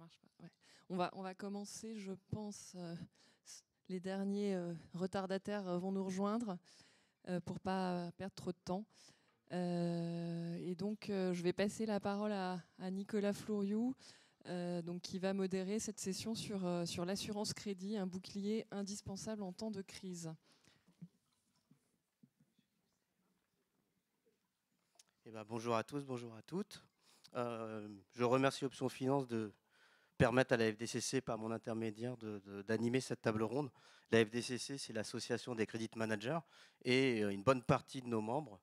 marche pas. Ouais. On va commencer, je pense. Les derniers retardataires vont nous rejoindre pour pas perdre trop de temps. Et donc, je vais passer la parole à Nicolas Flouriou, donc, qui va modérer cette session sur l'assurance crédit, un bouclier indispensable en temps de crise. Eh ben, bonjour à tous, bonjour à toutes. Je remercie Option Finance de permettre à la FDCC, par mon intermédiaire, d'animer cette table ronde. La FDCC, c'est l'association des credit managers, et une bonne partie de nos membres,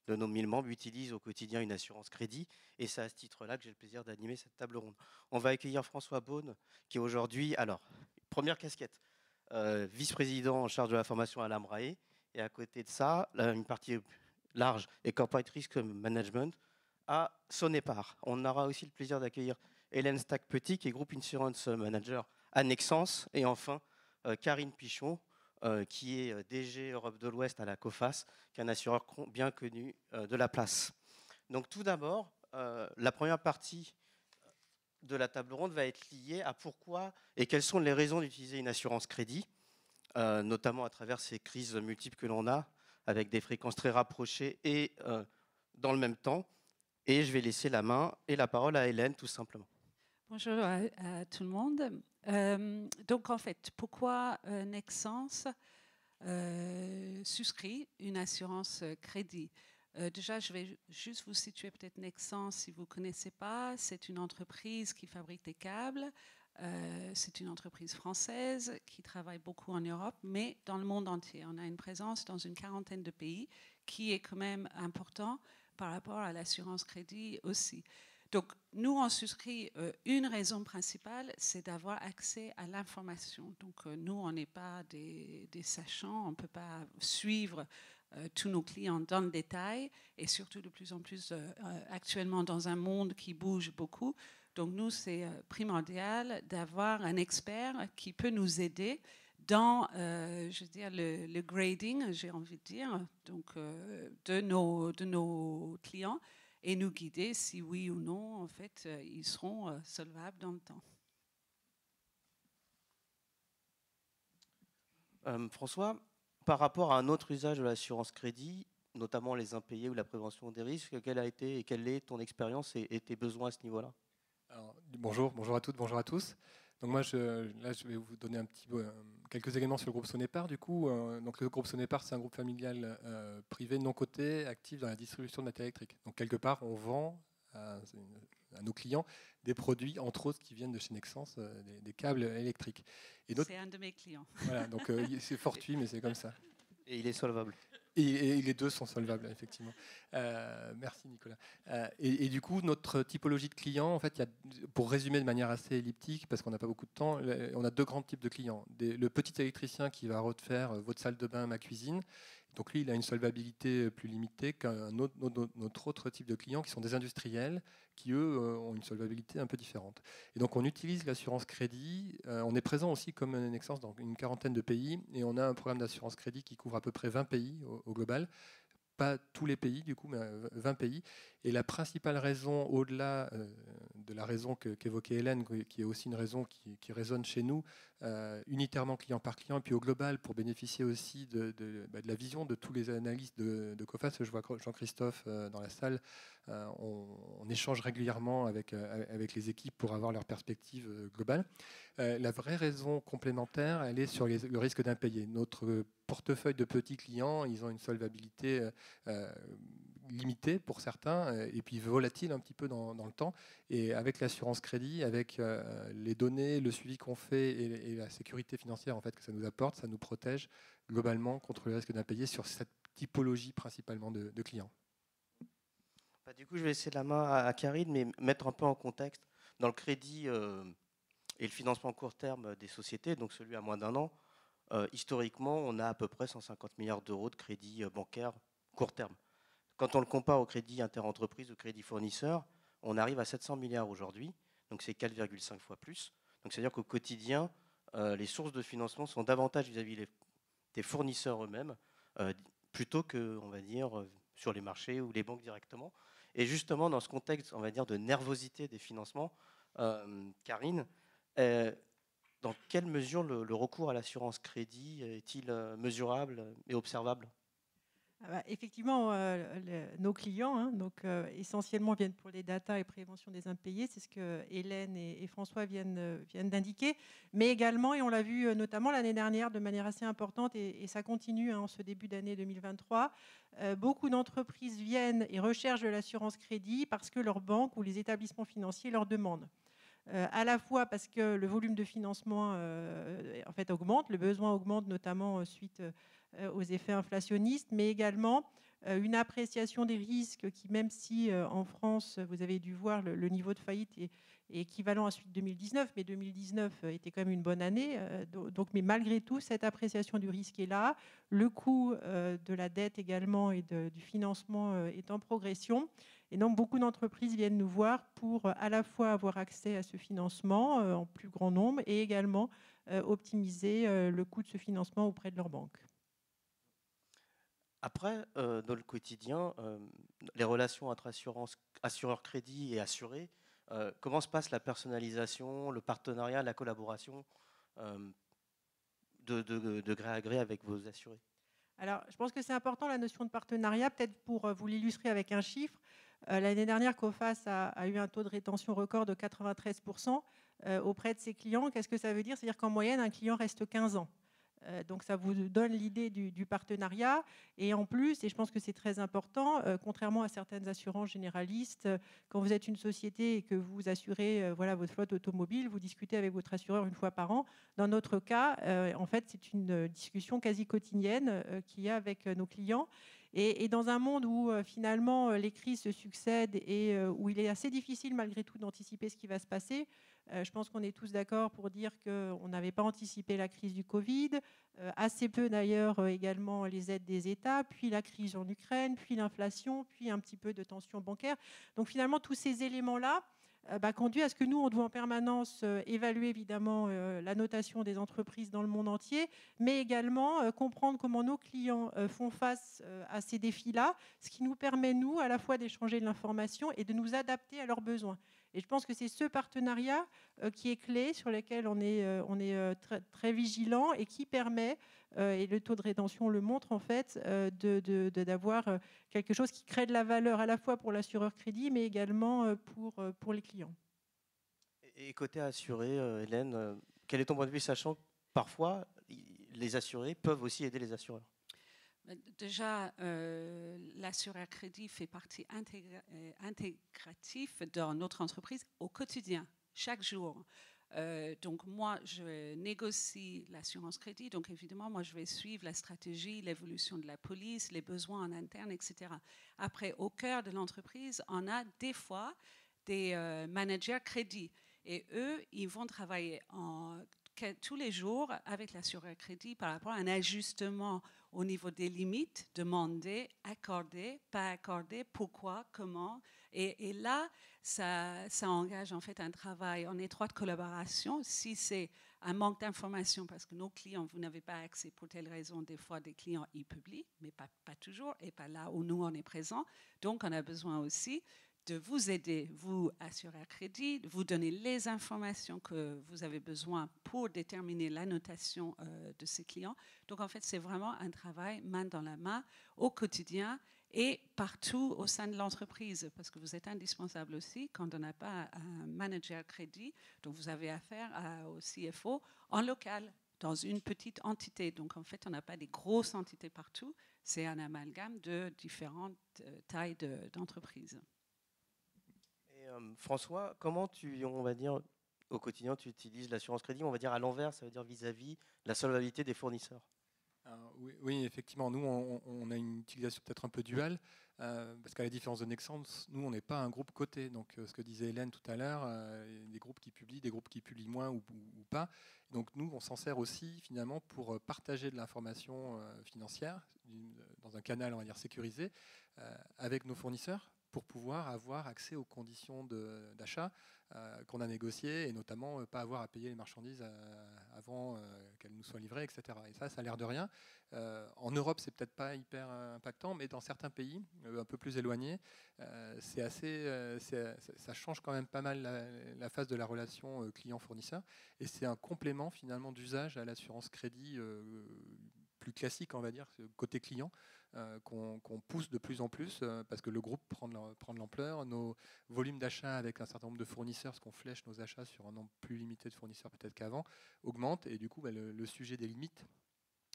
de nos 1000 membres, utilisent au quotidien une assurance crédit, et c'est à ce titre-là que j'ai le plaisir d'animer cette table ronde. On va accueillir François Beaune, qui est aujourd'hui, alors, première casquette, vice-président en charge de la formation à l'AMRAE, et à côté de ça, là, une partie large et corporate risk management à Sonépar. On aura aussi le plaisir d'accueillir Hélène Stack-Petit, qui est Group Insurance Manager à Nexence, et enfin Karine Pichon, qui est DG Europe de l'Ouest à la COFAS, qui est un assureur bien connu de la place. Donc tout d'abord, la première partie de la table ronde va être liée à pourquoi et quelles sont les raisons d'utiliser une assurance crédit, notamment à travers ces crises multiples que l'on a, avec des fréquences très rapprochées et dans le même temps. Et je vais laisser la main et la parole à Hélène, tout simplement. Bonjour à tout le monde. Donc en fait, pourquoi Nexence souscrit une assurance crédit? Déjà, je vais juste vous situer peut-être Nexence si vous ne connaissez pas. C'est une entreprise qui fabrique des câbles. C'est une entreprise française qui travaille beaucoup en Europe, mais dans le monde entier. On a une présence dans une quarantaine de pays, qui est quand même important par rapport à l'assurance crédit aussi. Donc, nous, on souscrit une raison principale, c'est d'avoir accès à l'information. Donc, nous, on n'est pas des sachants, on ne peut pas suivre tous nos clients dans le détail, et surtout de plus en plus actuellement dans un monde qui bouge beaucoup. Donc, nous, c'est primordial d'avoir un expert qui peut nous aider dans, je veux dire, le grading, j'ai envie de dire, donc, de nos clients, et nous guider si oui ou non, en fait, ils seront solvables dans le temps. François, par rapport à un autre usage de l'assurance crédit, notamment les impayés ou la prévention des risques, quelle a été et quelle est ton expérience et tes besoins à ce niveau-là? Alors, bonjour à toutes, bonjour à tous. Donc moi, là, je vais vous donner quelques éléments sur le groupe Sonépar. Du coup, donc le groupe Sonépar, c'est un groupe familial privé non coté, actif dans la distribution de matériel électrique. Donc quelque part, on vend à nos clients des produits, entre autres, qui viennent de chez Nexence, des câbles électriques. C'est un de mes clients. Voilà, donc c'est fortuit, mais c'est comme ça. Et il est solvable. Et les deux sont solvables, effectivement. Merci Nicolas. Et du coup, notre typologie de clients, en fait, pour résumer de manière assez elliptique, parce qu'on n'a pas beaucoup de temps, on a deux grands types de clients. Le petit électricien qui va refaire votre salle de bain, ma cuisine. Donc lui, il a une solvabilité plus limitée qu'un notre autre type de clients, qui sont des industriels, qui eux ont une solvabilité un peu différente. Et donc on utilise l'assurance crédit. On est présent aussi comme Nexence dans une quarantaine de pays, et on a un programme d'assurance crédit qui couvre à peu près 20 pays au global. Pas tous les pays du coup, mais 20 pays. Et la principale raison, au-delà de la raison qu'évoquait Hélène, qui est aussi une raison qui résonne chez nous, unitairement client par client, et puis au global, pour bénéficier aussi de la vision de tous les analystes de COFAS. Je vois Jean-Christophe dans la salle. On échange régulièrement avec les équipes pour avoir leur perspective globale. La vraie raison complémentaire, elle est sur le risque d'impayé. Notre portefeuille de petits clients, ils ont une solvabilité limitée pour certains, et puis volatile un petit peu dans le temps. Et avec l'assurance crédit, avec les données, le suivi qu'on fait et la sécurité financière en fait, que ça nous apporte, ça nous protège globalement contre le risque d'impayé sur cette typologie principalement de clients. Bah, du coup, je vais laisser la main à Karine, mais mettre un peu en contexte. Dans le crédit et le financement court terme des sociétés, donc celui à moins d'un an, historiquement, on a à peu près 150 milliards d'euros de crédit bancaire court terme. Quand on le compare au crédit interentreprise, au crédit fournisseur, on arrive à 700 milliards aujourd'hui, donc c'est 4,5 fois plus. Donc c'est-à-dire qu'au quotidien, les sources de financement sont davantage vis-à-vis des fournisseurs eux-mêmes, plutôt que, on va dire, sur les marchés ou les banques directement. Et justement, dans ce contexte, on va dire, de nervosité des financements, Karine, dans quelle mesure le recours à l'assurance crédit est-il mesurable et observable? Effectivement, nos clients, hein, essentiellement viennent pour les data et prévention des impayés, c'est ce que Hélène et François viennent d'indiquer, mais également, et on l'a vu notamment l'année dernière de manière assez importante, et ça continue en ce début d'année 2023, beaucoup d'entreprises viennent et recherchent de l'assurance crédit parce que leur banque ou les établissements financiers leur demandent. À la fois parce que le volume de financement en fait augmente, le besoin augmente notamment suite aux effets inflationnistes, mais également une appréciation des risques qui, même si en France, vous avez dû voir le niveau de faillite est équivalent à celui de 2019, mais 2019 était quand même une bonne année. Mais malgré tout, cette appréciation du risque est là. Le coût de la dette également et du financement est en progression. Et donc, beaucoup d'entreprises viennent nous voir pour à la fois avoir accès à ce financement en plus grand nombre et également optimiser le coût de ce financement auprès de leur banque. Après, dans le quotidien, les relations entre assureur-crédit et assuré, comment se passe la personnalisation, le partenariat, la collaboration de gré à gré avec vos assurés? Alors, je pense que c'est important la notion de partenariat, peut-être pour vous l'illustrer avec un chiffre. L'année dernière, Coface a eu un taux de rétention record de 93% auprès de ses clients. Qu'est-ce que ça veut dire? C'est-à-dire qu'en moyenne, un client reste 15 ans. Donc ça vous donne l'idée du partenariat. Et en plus, et je pense que c'est très important, contrairement à certaines assurances généralistes, quand vous êtes une société et que vous assurez votre flotte automobile, vous discutez avec votre assureur une fois par an. Dans notre cas, en fait, c'est une discussion quasi quotidienne qu'il y a avec nos clients. Et dans un monde où finalement les crises se succèdent et où il est assez difficile malgré tout d'anticiper ce qui va se passer, je pense qu'on est tous d'accord pour dire qu'on n'avait pas anticipé la crise du Covid, assez peu d'ailleurs également les aides des États, puis la crise en Ukraine, puis l'inflation, puis un petit peu de tension bancaire. Donc finalement, tous ces éléments-là conduit à ce que nous, on doit en permanence évaluer évidemment la notation des entreprises dans le monde entier, mais également comprendre comment nos clients font face à ces défis-là, ce qui nous permet, nous, à la fois d'échanger de l'information et de nous adapter à leurs besoins. Et je pense que c'est ce partenariat qui est clé, sur lequel on est très, très vigilant et qui permet, et le taux de rétention le montre en fait, d'avoir quelque chose qui crée de la valeur à la fois pour l'assureur crédit, mais également pour les clients. Et côté assuré, Hélène, quel est ton point de vue, sachant que parfois les assurés peuvent aussi aider les assureurs? Déjà, l'assureur crédit fait partie intégrative dans notre entreprise au quotidien, chaque jour. Donc moi, je négocie l'assurance crédit. Donc évidemment, moi, je vais suivre la stratégie, l'évolution de la police, les besoins en interne, etc. Après, au cœur de l'entreprise, on a des fois des managers crédit. Et eux, ils vont travailler tous les jours avec l'assureur crédit par rapport à un ajustement au niveau des limites, demander, accorder, pas accorder, pourquoi, comment. Et là, ça engage en fait un travail en étroite collaboration. Si c'est un manque d'information, parce que nos clients, vous n'avez pas accès pour telle raison, des fois des clients y publient, mais pas toujours, et pas là où nous on est présents. Donc on a besoin aussi de vous aider, vous, assureur crédit, de vous donner les informations que vous avez besoin pour déterminer la notation de ces clients. Donc, en fait, c'est vraiment un travail main dans la main au quotidien et partout au sein de l'entreprise, parce que vous êtes indispensable aussi quand on n'a pas un manager crédit. Donc, vous avez affaire au CFO en local, dans une petite entité. Donc, en fait, on n'a pas des grosses entités partout. C'est un amalgame de différentes tailles d'entreprises. François, comment on va dire, au quotidien, tu utilises l'assurance crédit, on va dire à l'envers, ça veut dire vis-à-vis la solvabilité des fournisseurs? Oui, effectivement, nous, on a une utilisation peut-être un peu duale, parce qu'à la différence de Nexans, nous, on n'est pas un groupe coté. Donc, ce que disait Hélène tout à l'heure, des groupes qui publient, des groupes qui publient moins ou pas. Donc, nous, on s'en sert aussi, finalement, pour partager de l'information financière dans un canal, on va dire, sécurisé, avec nos fournisseurs, pour pouvoir avoir accès aux conditions d'achat qu'on a négociées et notamment pas avoir à payer les marchandises à avant qu'elle nous soit livrée, etc. Et ça a l'air de rien. En Europe, c'est peut-être pas hyper impactant, mais dans certains pays un peu plus éloignés, ça change quand même pas mal la phase de la relation client-fournisseur. Et c'est un complément finalement d'usage à l'assurance crédit plus classique, on va dire, côté client, qu'on pousse de plus en plus parce que le groupe prend de l'ampleur. Nos volumes d'achat avec un certain nombre de fournisseurs, parce qu'on flèche nos achats sur un nombre plus limité de fournisseurs peut-être qu'avant, augmente. Et du coup, le sujet des limites,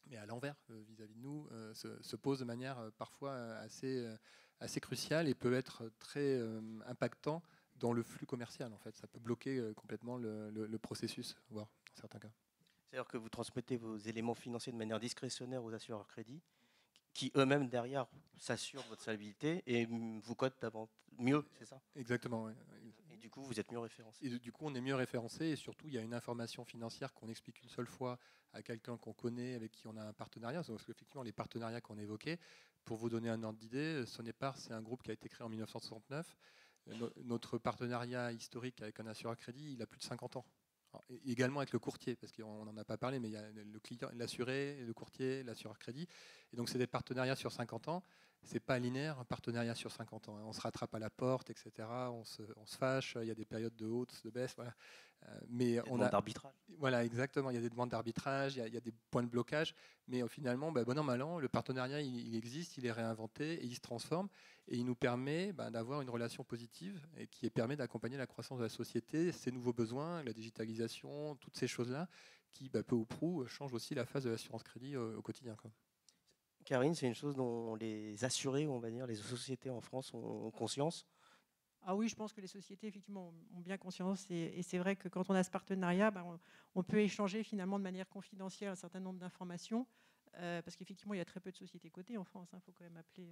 mais à l'envers vis-à-vis de nous, se pose de manière parfois assez cruciale et peut être très impactant dans le flux commercial. En fait, ça peut bloquer complètement le processus, voire dans certains cas. C'est-à-dire que vous transmettez vos éléments financiers de manière discrétionnaire aux assureurs crédit, qui eux-mêmes derrière s'assurent de votre solvabilité et vous codent mieux, c'est ça? Exactement. Ouais. Et du coup, vous êtes mieux référencé. Et du coup, on est mieux référencé et surtout, il y a une information financière qu'on explique une seule fois à quelqu'un qu'on connaît, avec qui on a un partenariat. Parce qu'effectivement, les partenariats qu'on évoquait, pour vous donner un ordre d'idée, Sonepar, c'est un groupe qui a été créé en 1969. Notre partenariat historique avec un assureur crédit, il a plus de 50 ans. Alors, également avec le courtier, parce qu'on n'en a pas parlé, mais il y a le client, l'assuré, le courtier, l'assureur crédit. Et donc, c'est des partenariats sur 50 ans. C'est pas linéaire, un partenariat sur 50 ans. On se rattrape à la porte, etc. On se fâche, il y a des périodes de hausse, de baisse. Voilà. Mais on a d'arbitrage. Voilà, exactement. Il y a des demandes d'arbitrage, il y a des points de blocage. Mais finalement, bon an, mal an, le partenariat, il existe, il est réinventé et il se transforme. Et il nous permet d'avoir une relation positive et qui permet d'accompagner la croissance de la société, ses nouveaux besoins, la digitalisation, toutes ces choses-là qui, peu ou prou, changent aussi la phase de l'assurance crédit au quotidien, quoi. Karine, c'est une chose dont les assurés, on va dire, les sociétés en France ont conscience? Ah oui, je pense que les sociétés, effectivement, ont bien conscience. Et c'est vrai que quand on a ce partenariat, on peut échanger finalement de manière confidentielle un certain nombre d'informations. Parce qu'effectivement, il y a très peu de sociétés cotées en France. Il faut quand même appeler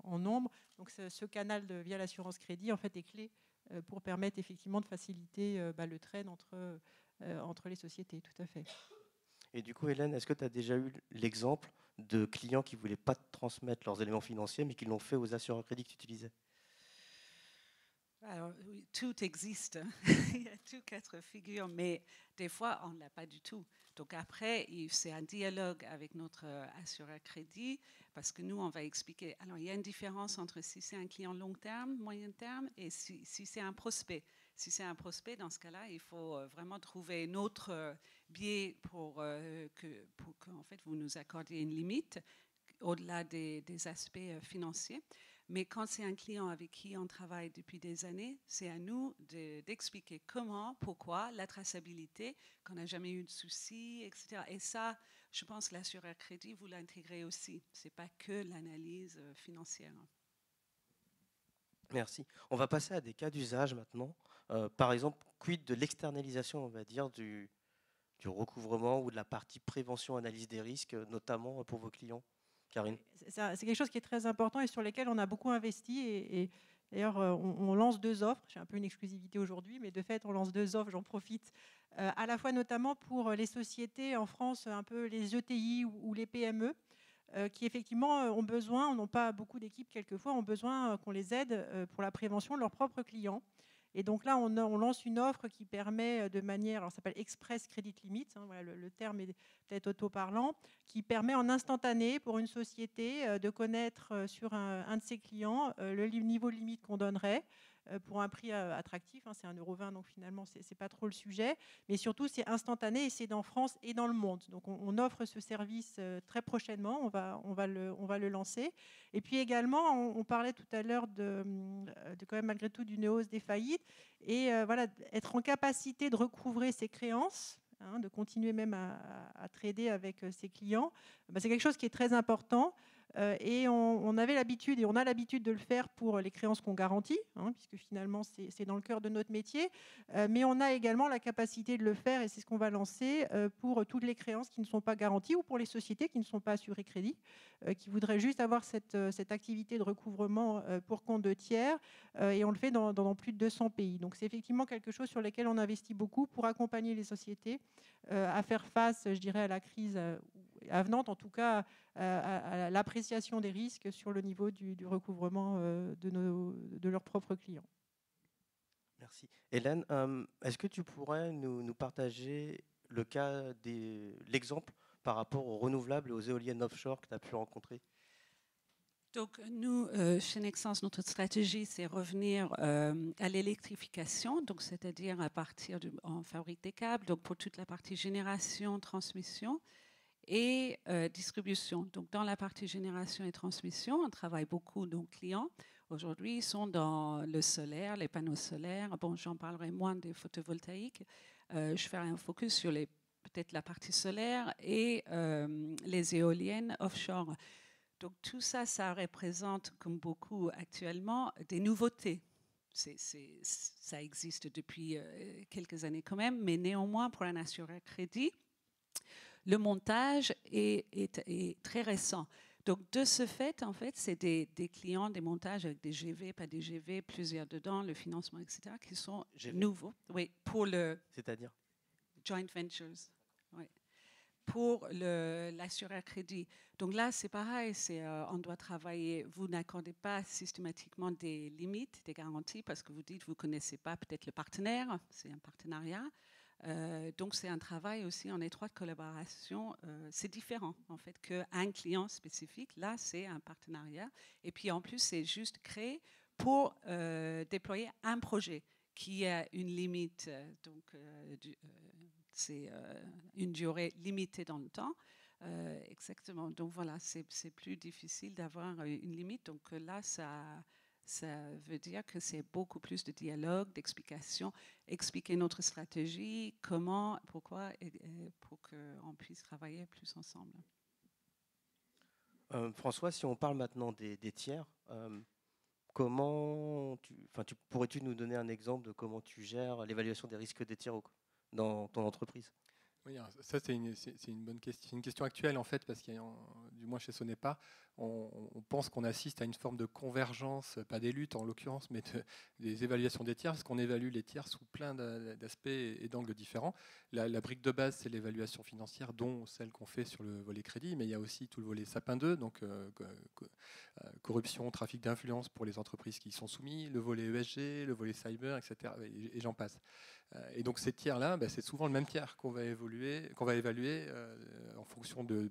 en nombre. Donc ce canal via l'assurance crédit, en fait, est clé pour permettre effectivement de faciliter le trade entre les sociétés. Tout à fait. Et du coup, Hélène, est-ce que tu as déjà eu l'exemple de clients qui ne voulaient pas transmettre leurs éléments financiers, mais qui l'ont fait aux assureurs crédit que tu utilisais? Alors, oui, tout existe, il y a tout cas de figure, mais des fois, on ne l'a pas du tout. Donc après, c'est un dialogue avec notre assureur crédit, parce que nous, on va expliquer. Alors, il y a une différence entre si c'est un client long terme, moyen terme, et si c'est un prospect. Si c'est un prospect, dans ce cas-là, il faut vraiment trouver un autre biais pour que en fait, vous nous accordiez une limite, au-delà des aspects financiers. Mais quand c'est un client avec qui on travaille depuis des années, c'est à nous d'expliquer comment, pourquoi, la traçabilité, qu'on n'a jamais eu de soucis, etc. Et ça, je pense que l'assureur crédit, vous l'intégrez aussi. Ce n'est pas que l'analyse financière. Merci. On va passer à des cas d'usage maintenant. Par exemple, quid de l'externalisation, on va dire, du recouvrement ou de la partie prévention, analyse des risques, notamment pour vos clients? Karine? C'est quelque chose qui est très important et sur lequel on a beaucoup investi. Et d'ailleurs, on lance 2 offres. J'ai un peu une exclusivité aujourd'hui, mais de fait, on lance 2 offres, j'en profite. À la fois notamment pour les sociétés en France, un peu les ETI ou les PME, qui effectivement ont besoin, n'ont pas beaucoup d'équipes quelquefois, ont besoin qu'on les aide pour la prévention de leurs propres clients. Et donc là, on lance une offre qui permet de manière, alors ça s'appelle Express Credit Limit, voilà, le terme est peut-être auto-parlant, qui permet en instantané pour une société de connaître sur un de ses clients le niveau de limite qu'on donnerait pour un prix attractif. C'est 1,20 €, donc finalement, ce n'est pas trop le sujet. Mais surtout, c'est instantané et c'est dans France et dans le monde. Donc on offre ce service très prochainement, on va le lancer. Et puis également, on parlait tout à l'heure de quand même malgré tout d'une hausse des faillites. Et voilà, être en capacité de recouvrer ses créances, de continuer même à trader avec ses clients, c'est quelque chose qui est très important. Et on avait l'habitude et on a l'habitude de le faire pour les créances qu'on garantit, puisque finalement c'est dans le cœur de notre métier, mais on a également la capacité de le faire, et c'est ce qu'on va lancer pour toutes les créances qui ne sont pas garanties ou pour les sociétés qui ne sont pas assurées crédit, qui voudraient juste avoir cette activité de recouvrement pour compte de tiers, et on le fait dans plus de 200 pays. Donc c'est effectivement quelque chose sur lequel on investit beaucoup pour accompagner les sociétés à faire face, je dirais, à la crise avenante, en tout cas à l'appréciation des risques sur le niveau du recouvrement de leurs propres clients. Merci. Hélène, est-ce que tu pourrais nous partager l'exemple par rapport aux renouvelables et aux éoliennes offshore que tu as pu rencontrer? Donc, nous, chez Nexans, notre stratégie, c'est revenir à l'électrification, donc c'est-à-dire à partir on fabrique des câbles, donc pour toute la partie génération, transmission et distribution. Donc, dans la partie génération et transmission, on travaille beaucoup, nos clients. Aujourd'hui, ils sont dans le solaire, les panneaux solaires. Bon, j'en parlerai moins des photovoltaïques. Je ferai un focus sur peut-être la partie solaire et les éoliennes offshore. Donc tout ça, ça représente, comme beaucoup actuellement, des nouveautés. Ça existe depuis quelques années quand même, mais néanmoins, pour un assureur crédit, le montage est très récent. Donc de ce fait, en fait, c'est des clients, des montages avec des GV, pas des GV, plusieurs dedans, le financement, etc., qui sont nouveaux. Oui, pour le... C'est-à-dire joint ventures. Oui. Pour l'assureur crédit. Donc là, c'est pareil, on doit travailler. Vous n'accordez pas systématiquement des limites, des garanties, parce que vous dites, vous ne connaissez pas peut-être le partenaire, c'est un partenariat. Donc c'est un travail aussi en étroite collaboration. C'est différent, en fait, qu'un client spécifique. Là, c'est un partenariat. Et puis, en plus, c'est juste créé pour déployer un projet qui a une limite, c'est une durée limitée dans le temps. Exactement. Donc voilà, c'est plus difficile d'avoir une limite. Donc là, ça veut dire que c'est beaucoup plus de dialogue, d'explication, expliquer notre stratégie, comment, pourquoi, pour qu'on puisse travailler plus ensemble. François, si on parle maintenant des tiers, pourrais-tu nous donner un exemple de comment tu gères l'évaluation des risques des tiers dans ton entreprise? Oui, ça c'est une bonne question. C'est une question actuelle en fait, parce qu'il y a, du moins chez Sonepar, on pense qu'on assiste à une forme de convergence, pas des luttes en l'occurrence, mais des évaluations des tiers, parce qu'on évalue les tiers sous plein d'aspects et d'angles différents. La brique de base, c'est l'évaluation financière, dont celle qu'on fait sur le volet crédit, mais il y a aussi tout le volet sapin 2, donc corruption, trafic d'influence pour les entreprises qui y sont soumises, le volet ESG, le volet cyber, etc. Et j'en passe. Et donc ces tiers-là, c'est souvent le même tiers qu'on va évaluer en fonction de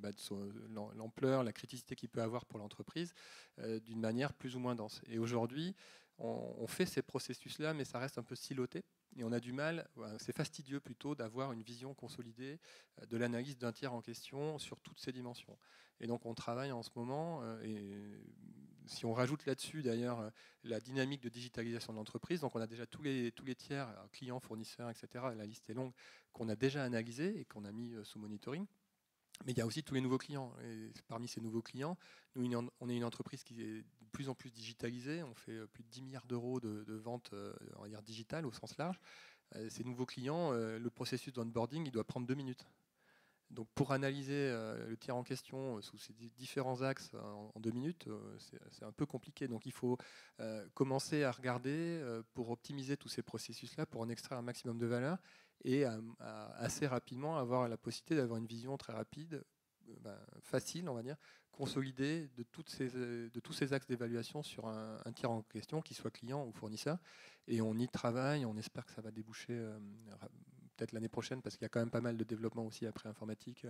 l'ampleur, la criticité qu'il peut avoir pour l'entreprise, d'une manière plus ou moins dense. Et aujourd'hui, on fait ces processus-là, mais ça reste un peu siloté. Et on a du mal, c'est fastidieux plutôt, d'avoir une vision consolidée de l'analyse d'un tiers en question sur toutes ces dimensions. Et donc on travaille en ce moment, et si on rajoute là-dessus d'ailleurs la dynamique de digitalisation de l'entreprise, donc on a déjà tous les tiers, clients, fournisseurs, etc., la liste est longue, qu'on a déjà analysé et qu'on a mis sous monitoring. Mais il y a aussi tous les nouveaux clients. Et parmi ces nouveaux clients, nous, on est une entreprise qui est de plus en plus digitalisée. On fait plus de 10 milliards d'euros de ventes digitales au sens large. Ces nouveaux clients, le processus d'onboarding, il doit prendre 2 minutes. Donc pour analyser le tiers en question sous ces différents axes en 2 minutes, c'est un peu compliqué. Donc il faut commencer à regarder pour optimiser tous ces processus-là, pour en extraire un maximum de valeur et assez rapidement avoir la possibilité d'avoir une vision très rapide, facile, on va dire, consolidée de tous ces axes d'évaluation sur un tiers en question, qu'il soit client ou fournisseur. Et on y travaille, on espère que ça va déboucher peut-être l'année prochaine, parce qu'il y a quand même pas mal de développement aussi après informatique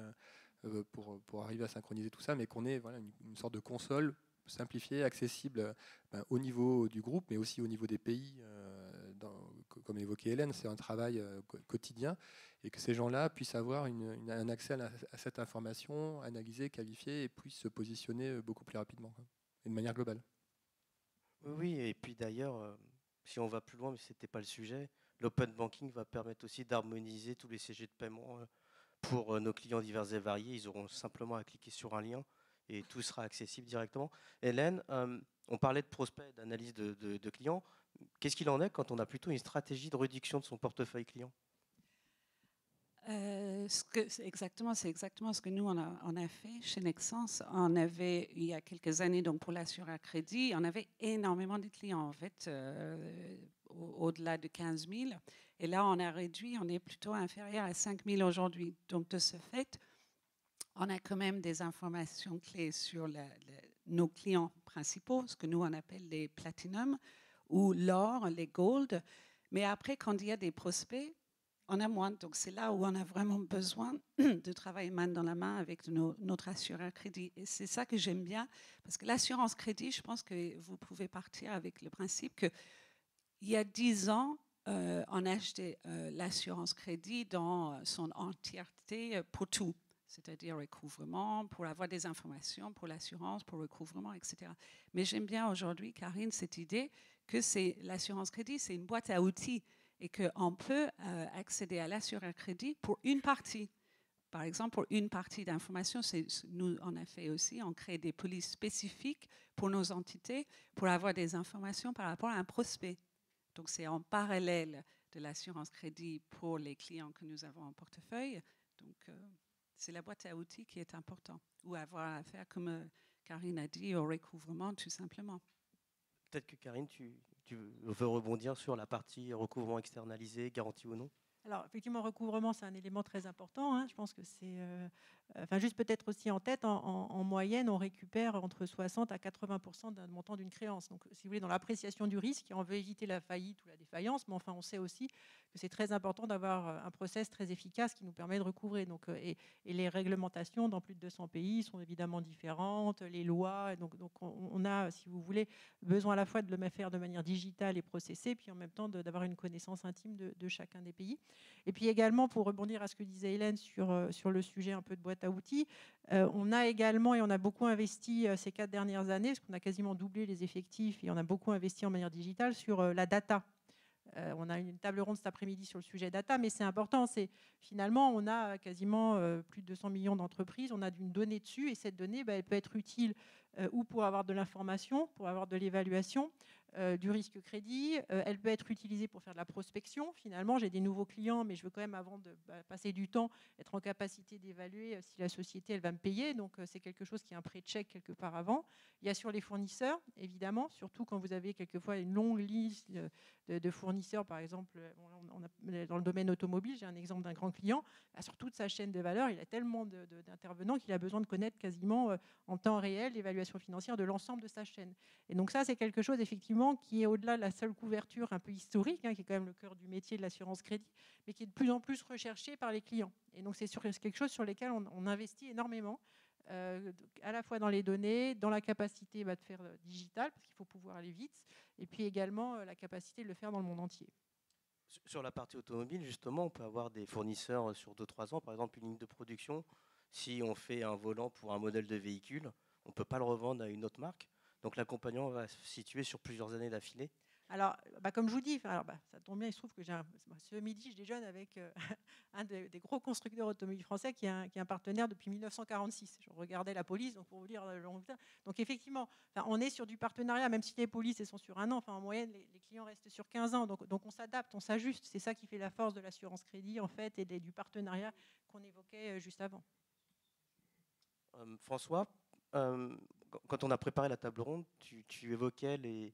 pour arriver à synchroniser tout ça, mais qu'on ait une sorte de console simplifiée, accessible au niveau du groupe, mais aussi au niveau des pays. Comme évoquait Hélène, c'est un travail quotidien, et que ces gens-là puissent avoir un accès à cette information, analysée, qualifiée, et puissent se positionner beaucoup plus rapidement, et de manière globale. Oui, et puis d'ailleurs, si on va plus loin, mais ce n'était pas le sujet, l'open banking va permettre aussi d'harmoniser tous les CG de paiement pour nos clients divers et variés. Ils auront simplement à cliquer sur un lien et tout sera accessible directement. Hélène, on parlait de prospects, d'analyse de clients. Qu'est-ce qu'il en est quand on a plutôt une stratégie de réduction de son portefeuille client? C'est exactement ce que nous, on a fait chez Nexans. On avait, il y a quelques années, donc pour l'assureur crédit, on avait énormément de clients, en fait, au-delà de 15 000. Et là, on a réduit, on est plutôt inférieur à 5 000 aujourd'hui. Donc, de ce fait, on a quand même des informations clés sur nos clients principaux, ce que nous, on appelle les platinum ou l'or, les gold. Mais après, quand il y a des prospects, on a moins. Donc, c'est là où on a vraiment besoin de travailler main dans la main avec notre assureur crédit. Et c'est ça que j'aime bien, parce que l'assurance crédit, je pense que vous pouvez partir avec le principe qu'il y a 10 ans, on achetait l'assurance crédit dans son entièreté pour tout, c'est-à-dire recouvrement, pour avoir des informations, pour l'assurance, pour le recouvrement, etc. Mais j'aime bien aujourd'hui, Karine, cette idée que l'assurance crédit, c'est une boîte à outils et qu'on peut accéder à l'assureur crédit pour une partie. Par exemple, pour une partie d'information, nous, on a fait aussi, on crée des polices spécifiques pour nos entités pour avoir des informations par rapport à un prospect. Donc, c'est en parallèle de l'assurance crédit pour les clients que nous avons en portefeuille. Donc, c'est la boîte à outils qui est importante. Ou avoir affaire, comme Karine a dit, au recouvrement, tout simplement. Peut-être que Karine, tu veux rebondir sur la partie recouvrement externalisé, garantie ou non? Alors, effectivement, recouvrement, c'est un élément très important. Hein. Je pense que c'est... juste peut-être aussi en tête, en moyenne, on récupère entre 60 à 80% d'un montant d'une créance. Donc, si vous voulez, dans l'appréciation du risque, on veut éviter la faillite ou la défaillance, mais enfin, on sait aussi que c'est très important d'avoir un process très efficace qui nous permet de recouvrer. Donc, et les réglementations dans plus de 200 pays sont évidemment différentes, les lois. Donc on a, si vous voulez, besoin à la fois de le faire de manière digitale et processée, puis en même temps d'avoir une connaissance intime de chacun des pays. Et puis également, pour rebondir à ce que disait Hélène sur le sujet un peu de boîte à outils, on a également, et on a beaucoup investi ces 4 dernières années, parce qu'on a quasiment doublé les effectifs, et on a beaucoup investi en manière digitale sur la data. On a une table ronde cet après-midi sur le sujet data, mais c'est important. Finalement, on a quasiment plus de 200 millions d'entreprises, on a une donnée dessus, et cette donnée, elle peut être utile ou pour avoir de l'information, pour avoir de l'évaluation, du risque crédit. Elle peut être utilisée pour faire de la prospection. Finalement, j'ai des nouveaux clients, mais je veux quand même, avant de passer du temps, être en capacité d'évaluer si la société, elle va me payer. Donc, c'est quelque chose qui est un pré-check quelque part avant. Il y a sur les fournisseurs, évidemment, surtout quand vous avez quelquefois une longue liste de fournisseurs. Par exemple, dans le domaine automobile, j'ai un exemple d'un grand client. Sur toute sa chaîne de valeur, il a tellement d'intervenants qu'il a besoin de connaître quasiment en temps réel l'évaluation financière de l'ensemble de sa chaîne. Et donc ça, c'est quelque chose, effectivement, qui est au-delà de la seule couverture un peu historique, qui est quand même le cœur du métier de l'assurance crédit, mais qui est de plus en plus recherché par les clients. Et donc c'est quelque chose sur lequel on investit énormément, à la fois dans les données, dans la capacité de faire digital, parce qu'il faut pouvoir aller vite, et puis également la capacité de le faire dans le monde entier. Sur la partie automobile, justement, on peut avoir des fournisseurs sur 2-3 ans, par exemple une ligne de production. Si on fait un volant pour un modèle de véhicule, on ne peut pas le revendre à une autre marque. Donc l'accompagnement va se situer sur plusieurs années d'affilée. Alors, comme je vous dis, ça tombe bien, il se trouve que ce midi, je déjeune avec un des gros constructeurs automobiles français qui est un partenaire depuis 1946. Je regardais la police, donc pour vous dire le long terme. Donc effectivement, on est sur du partenariat, même si les polices sont sur 1 an. En moyenne, les clients restent sur 15 ans. Donc on s'adapte, on s'ajuste. C'est ça qui fait la force de l'assurance crédit, en fait, et du partenariat qu'on évoquait juste avant. François, quand on a préparé la table ronde, tu évoquais les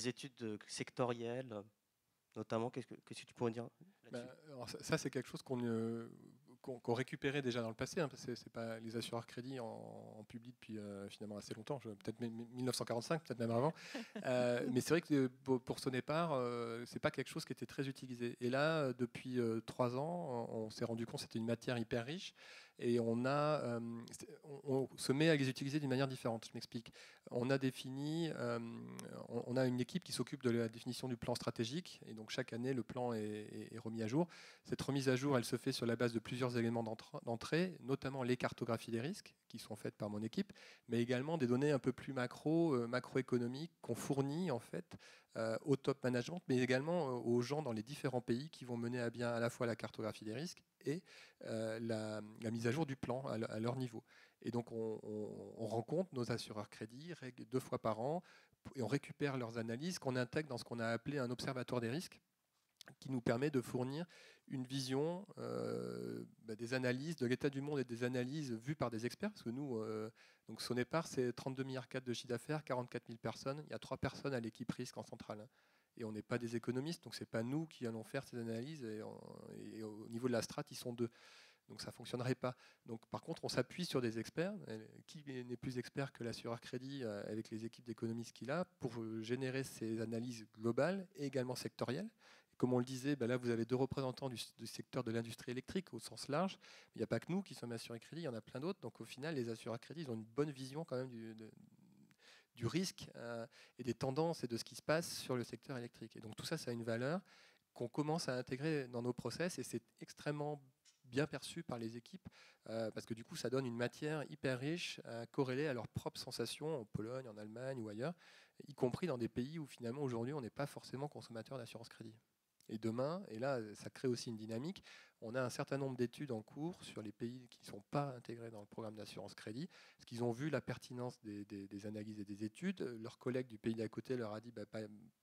études sectorielles, notamment. Qu'est-ce que tu pourrais dire là-dessus? Ça, c'est quelque chose qu'on récupérait déjà dans le passé, parce que c'est pas les assureurs crédit en publient depuis finalement assez longtemps, peut-être 1945, peut-être même avant. Mais c'est vrai que pour son départ, c'est pas quelque chose qui était très utilisé. Et là, depuis 3 ans, on s'est rendu compte que c'était une matière hyper riche. Et on se met à les utiliser d'une manière différente. Je m'explique. On a défini, on a une équipe qui s'occupe de la définition du plan stratégique, et donc chaque année le plan est remis à jour. Cette remise à jour, elle se fait sur la base de plusieurs éléments d'entrée, notamment les cartographies des risques qui sont faites par mon équipe, mais également des données un peu plus macroéconomiques qu'on fournit en fait au top management, mais également aux gens dans les différents pays qui vont mener à bien à la fois la cartographie des risques et la mise à jour du plan à leur niveau. Et donc on rencontre nos assureurs crédit 2 fois par an et on récupère leurs analyses qu'on intègre dans ce qu'on a appelé un observatoire des risques, qui nous permet de fournir une vision des analyses de l'état du monde et des analyses vues par des experts. Parce que nous, donc Sonepar, c'est 32,4 milliards de chiffre d'affaires, 44 000 personnes. Il y a 3 personnes à l'équipe risque en centrale. Et on n'est pas des économistes, donc ce n'est pas nous qui allons faire ces analyses. Et au niveau de la strate, ils sont 2. Donc ça ne fonctionnerait pas. Donc, par contre, on s'appuie sur des experts. Qui n'est plus expert que l'assureur crédit avec les équipes d'économistes qu'il a pour générer ces analyses globales et également sectorielles. Comme on le disait, là vous avez 2 représentants du secteur de l'industrie électrique au sens large. Il n'y a pas que nous qui sommes assurés crédit, il y en a plein d'autres. Donc au final, les assureurs crédit, ils ont une bonne vision quand même du risque et des tendances et de ce qui se passe sur le secteur électrique. Et donc tout ça, ça a une valeur qu'on commence à intégrer dans nos process et c'est extrêmement bien perçu par les équipes parce que du coup, ça donne une matière hyper riche corrélée à leurs propres sensations en Pologne, en Allemagne ou ailleurs, y compris dans des pays où finalement aujourd'hui, on n'est pas forcément consommateur d'assurance crédit. Et demain, et là, ça crée aussi une dynamique, on a un certain nombre d'études en cours sur les pays qui ne sont pas intégrés dans le programme d'assurance crédit, parce qu'ils ont vu la pertinence des analyses et des études. Leurs collègues du pays d'à côté leur a dit,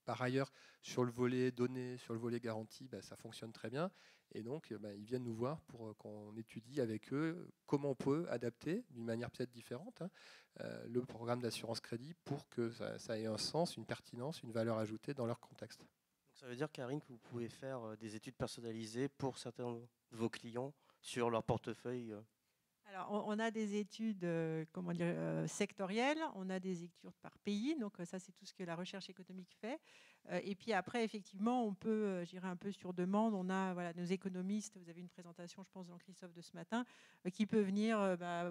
par ailleurs, sur le volet données, sur le volet garantie, ça fonctionne très bien. Et donc, ils viennent nous voir pour qu'on étudie avec eux comment on peut adapter, d'une manière peut-être différente, le programme d'assurance crédit pour que ça ait un sens, une pertinence, une valeur ajoutée dans leur contexte. Ça veut dire, Karine, que vous pouvez faire des études personnalisées pour certains de vos clients sur leur portefeuille. Alors, on a des études sectorielles, on a des études par pays, donc ça c'est tout ce que la recherche économique fait. Et puis après, effectivement, on peut, j'irai un peu sur demande, on a nos économistes, vous avez une présentation, je pense, dans Christophe de ce matin, qui peut venir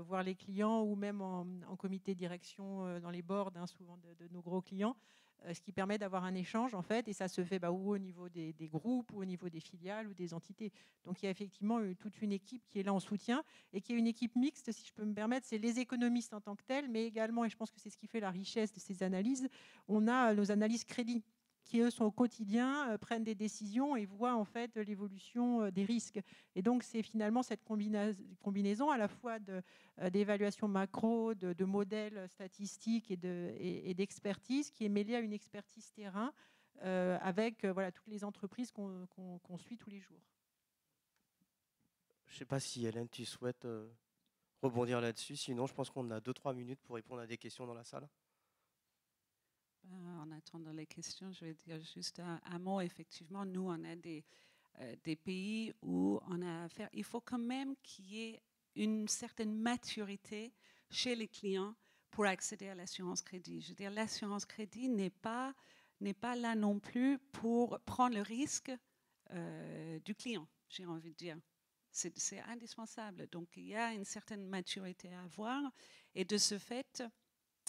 voir les clients ou même en comité de direction dans les boards, souvent de nos gros clients, ce qui permet d'avoir un échange en fait, et ça se fait ou au niveau des groupes, ou au niveau des filiales ou des entités. Donc il y a effectivement toute une équipe qui est là en soutien, et qui est une équipe mixte, si je peux me permettre, c'est les économistes en tant que tels, mais également, et je pense que c'est ce qui fait la richesse de ces analyses, on a nos analyses crédit, qui eux sont au quotidien, prennent des décisions et voient en fait l'évolution des risques. Et donc c'est finalement cette combinaison à la fois d'évaluation macro, de modèles statistiques et d'expertise qui est mêlée à une expertise terrain avec toutes les entreprises qu'on suit tous les jours. Je ne sais pas si Hélène, tu souhaites rebondir là-dessus. Sinon, je pense qu'on a 2-3 minutes pour répondre à des questions dans la salle. En attendant les questions, je vais dire juste un mot. Effectivement, nous, on a des pays où on a affaire. Il faut quand même qu'il y ait une certaine maturité chez les clients pour accéder à l'assurance crédit. Je veux dire, l'assurance crédit n'est pas là non plus pour prendre le risque du client, j'ai envie de dire. C'est indispensable. Donc, il y a une certaine maturité à avoir. Et de ce fait,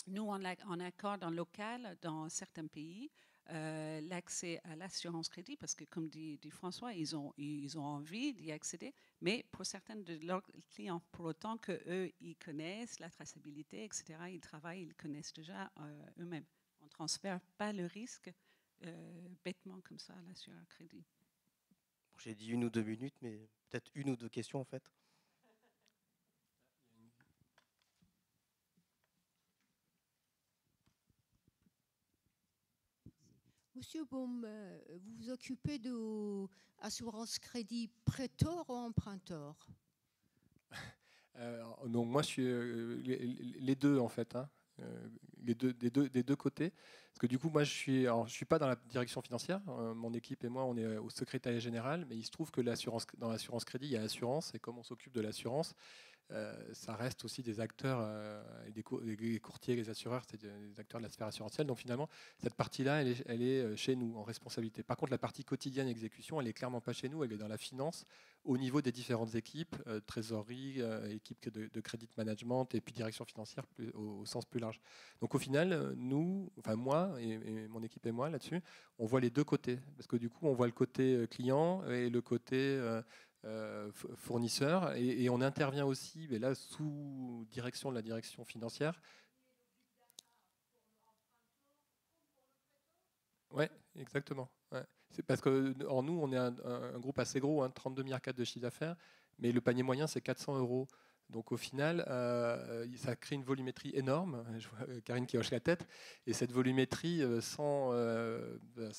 nous, on accorde en local, dans certains pays, l'accès à l'assurance crédit, parce que, comme dit François, ils ont envie d'y accéder, mais pour certains de leurs clients, pour autant qu'eux, ils connaissent la traçabilité, etc., ils travaillent, ils connaissent déjà eux-mêmes. On ne transfère pas le risque bêtement comme ça à l'assureur crédit. J'ai dit 1 ou 2 minutes, mais peut-être 1 ou 2 questions en fait. Monsieur Baum, vous vous occupez de assurance crédit prêteur ou emprunteur? Donc moi, je suis les deux en fait, des deux côtés. Parce que du coup, moi, je suis pas dans la direction financière. Mon équipe et moi, on est au secrétariat général, mais il se trouve que dans l'assurance crédit, il y a assurance, et comme on s'occupe de l'assurance, ça reste aussi des acteurs, les courtiers, les assureurs, c'est des acteurs de la sphère assurantielle. Donc finalement, cette partie-là, elle est chez nous en responsabilité. Par contre, la partie quotidienne exécution, elle est clairement pas chez nous, elle est dans la finance, au niveau des différentes équipes, trésorerie, équipe de credit management et puis direction financière au sens plus large. Donc au final, moi et mon équipe et moi là-dessus, on voit les deux côtés. Parce que du coup, on voit le côté client et le côté fournisseur, et on intervient aussi, mais là sous direction de la direction financière. Ouais, exactement. Ouais. C'est parce que nous, on est un groupe assez gros, 32,4 milliards de chiffre d'affaires, mais le panier moyen c'est 400 €. Donc au final, ça crée une volumétrie énorme. Je vois Karine qui hoche la tête. Et cette volumétrie, sans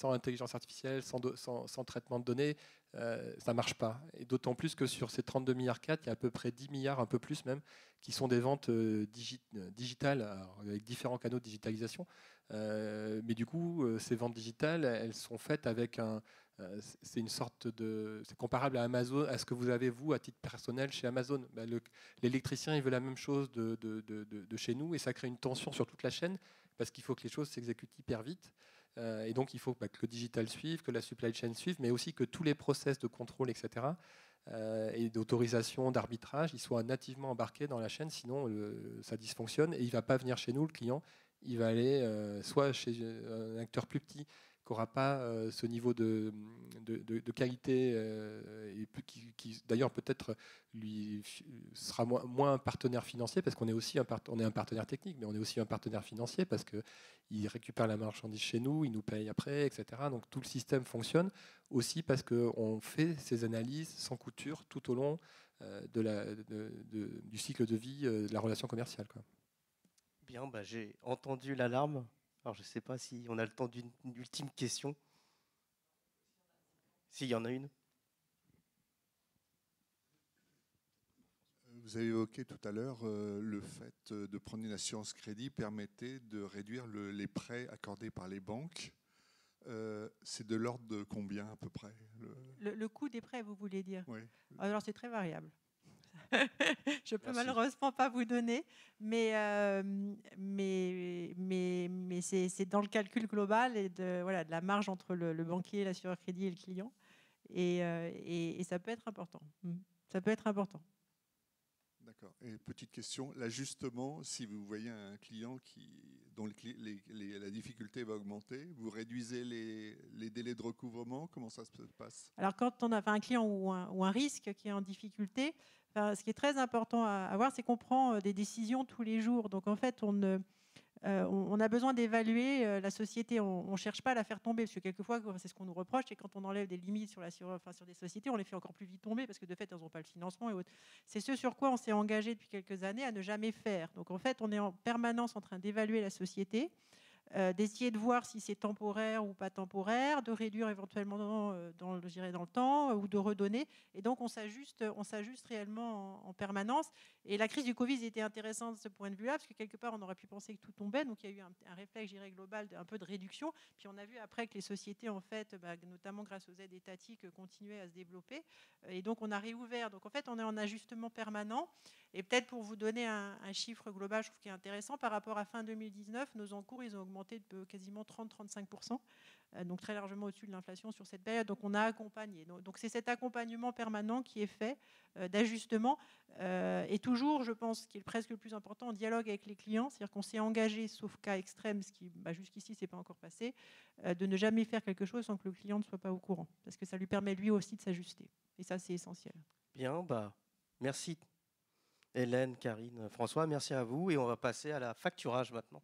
intelligence artificielle, sans traitement de données, ça ne marche pas. Et d'autant plus que sur ces 32,4 milliards, il y a à peu près 10 milliards, un peu plus même, qui sont des ventes digitales, alors, avec différents canaux de digitalisation. Mais du coup, ces ventes digitales, elles sont faites avec c'est une sorte c'est comparable à Amazon, à ce que vous avez vous à titre personnel chez Amazon. L'électricien, il veut la même chose de chez nous, et ça crée une tension sur toute la chaîne parce qu'il faut que les choses s'exécutent hyper vite. Et donc, il faut que le digital suive, que la supply chain suive, mais aussi que tous les process de contrôle, etc., et d'autorisation, d'arbitrage, ils soient nativement embarqués dans la chaîne, sinon ça dysfonctionne et il ne va pas venir chez nous, le client. Il va aller soit chez un acteur plus petit qui n'aura pas ce niveau de qualité et qui d'ailleurs peut-être lui sera moins un partenaire financier parce qu'on est aussi on est un partenaire technique, mais on est aussi un partenaire financier parce qu'il récupère la marchandise chez nous, il nous paye après, etc. Donc tout le système fonctionne aussi parce qu'on fait ces analyses sans couture tout au long du cycle de vie de la relation commerciale, quoi. Bien, j'ai entendu l'alarme. Alors, je ne sais pas si on a le temps d'une ultime question. S'il y en a une. Vous avez évoqué tout à l'heure le fait de prendre une assurance crédit permettait de réduire les prêts accordés par les banques. C'est de l'ordre de combien à peu près Le coût des prêts, vous voulez dire? Oui. Alors c'est très variable. Je peux malheureusement pas vous donner, mais c'est dans le calcul global et de la marge entre le banquier, l'assureur crédit et le client. Et ça peut être important. Ça peut être important. D'accord. Et petite question, l'ajustement, si vous voyez un client dont la difficulté va augmenter, vous réduisez les délais de recouvrement, comment ça se passe? Alors quand on a un client ou un risque qui est en difficulté, ce qui est très important à voir, c'est qu'on prend des décisions tous les jours. Donc en fait, on a besoin d'évaluer la société. On ne cherche pas à la faire tomber, parce que quelquefois, c'est ce qu'on nous reproche, c'est quand on enlève des limites sur des sociétés, on les fait encore plus vite tomber, parce que de fait, elles n'ont pas le financement et autres. C'est ce sur quoi on s'est engagé depuis quelques années à ne jamais faire. Donc en fait, on est en permanence en train d'évaluer la société, d'essayer de voir si c'est temporaire ou pas temporaire, de réduire éventuellement dans le temps ou de redonner. Et donc, on s'ajuste réellement en permanence. Et la crise du Covid était intéressante de ce point de vue-là, parce que quelque part, on aurait pu penser que tout tombait. Donc, il y a eu un réflexe, global, un peu de réduction. Puis, on a vu après que les sociétés, en fait, notamment grâce aux aides étatiques, continuaient à se développer. Et donc, on a réouvert. Donc, en fait, on est en ajustement permanent. Et peut-être pour vous donner un chiffre global, je trouve qu'il est intéressant, par rapport à fin 2019, nos encours, ils ont augmenté de quasiment 30-35%, donc très largement au-dessus de l'inflation sur cette période. Donc on a accompagné. Donc c'est cet accompagnement permanent qui est fait d'ajustement et toujours, je pense, qui est presque le plus important, en dialogue avec les clients, c'est-à-dire qu'on s'est engagé, sauf cas extrême, ce qui jusqu'ici c'est pas encore passé, de ne jamais faire quelque chose sans que le client ne soit pas au courant, parce que ça lui permet lui aussi de s'ajuster. Et ça, c'est essentiel. Bien, merci Hélène, Karine, François, merci à vous. Et on va passer à la facturage maintenant.